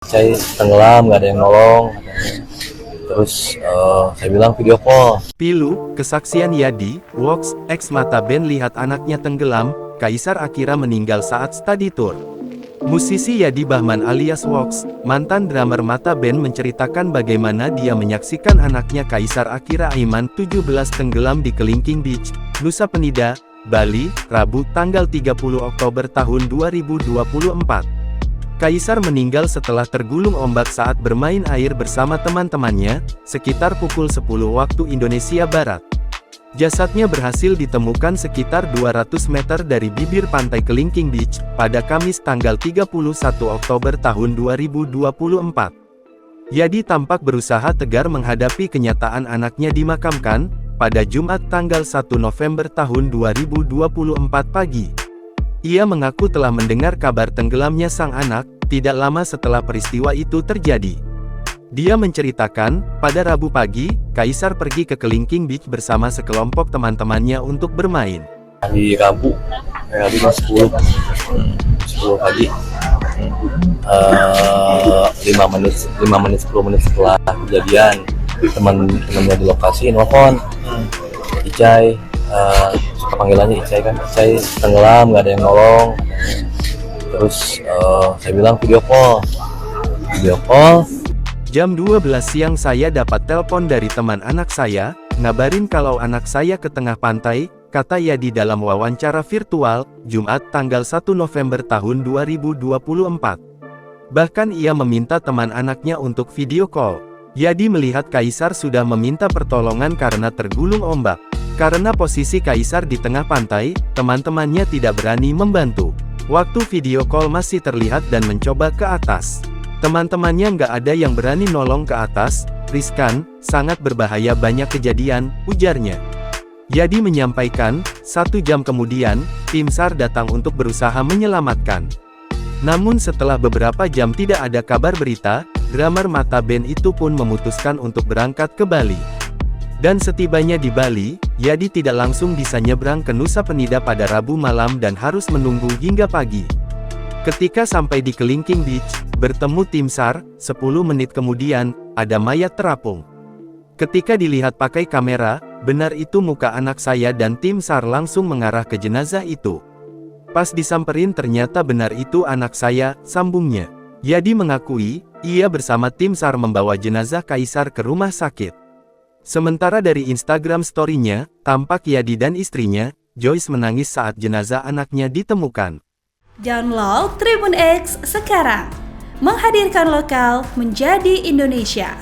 Saya tenggelam, nggak ada yang nolong. Terus saya bilang video call. Pilu, kesaksian Yadi, Wox, ex Mata Band lihat anaknya tenggelam, Kaisar Akira meninggal saat study tour. Musisi Yadi Bahman alias Wox, mantan drummer Mata Band menceritakan bagaimana dia menyaksikan anaknya Kaisar Akira Aiman 17 tenggelam di Kelingking Beach, Nusa Penida, Bali, Rabu tanggal 30 Oktober tahun 2024. Kaisar meninggal setelah tergulung ombak saat bermain air bersama teman-temannya, sekitar pukul 10 waktu Indonesia Barat. Jasadnya berhasil ditemukan sekitar 200 meter dari bibir pantai Kelingking Beach, pada Kamis tanggal 31 Oktober tahun 2024. Yadi tampak berusaha tegar menghadapi kenyataan anaknya dimakamkan, pada Jumat tanggal 1 November tahun 2024 pagi. Ia mengaku telah mendengar kabar tenggelamnya sang anak, tidak lama setelah peristiwa itu terjadi. Dia menceritakan, pada Rabu pagi, Kaisar pergi ke Kelingking Beach bersama sekelompok teman-temannya untuk bermain. Di Rabu jam 10 pagi, 5 menit 10 menit setelah kejadian, teman-temannya di lokasi nelfon, Icai, suka panggilannya Icai kan, Icai tenggelam, nggak ada yang nolong. Terus saya bilang video call. Jam 12 siang saya dapat telepon dari teman anak saya, ngabarin kalau anak saya ke tengah pantai, kata Yadi dalam wawancara virtual, Jumat tanggal 1 November tahun 2024. Bahkan ia meminta teman anaknya untuk video call. Yadi melihat Kaisar sudah meminta pertolongan karena tergulung ombak. Karena posisi Kaisar di tengah pantai, teman-temannya tidak berani membantu. Waktu video call masih terlihat dan mencoba ke atas. Teman-temannya nggak ada yang berani nolong ke atas, riskan, sangat berbahaya banyak kejadian, ujarnya. Yadi menyampaikan, 1 jam kemudian, tim SAR datang untuk berusaha menyelamatkan. Namun setelah beberapa jam tidak ada kabar berita, drummer Mata Band itu pun memutuskan untuk berangkat ke Bali. Dan setibanya di Bali, Yadi tidak langsung bisa nyebrang ke Nusa Penida pada Rabu malam dan harus menunggu hingga pagi. Ketika sampai di Kelingking Beach, bertemu tim SAR, 10 menit kemudian, ada mayat terapung. Ketika dilihat pakai kamera, benar itu muka anak saya dan tim SAR langsung mengarah ke jenazah itu. Pas disamperin ternyata benar itu anak saya, sambungnya. Yadi mengakui, ia bersama tim SAR membawa jenazah Kaisar ke rumah sakit. Sementara dari Instagram story-nya, tampak Yadi dan istrinya, Joyce menangis saat jenazah anaknya ditemukan. Download Tribun X sekarang, menghadirkan lokal menjadi Indonesia.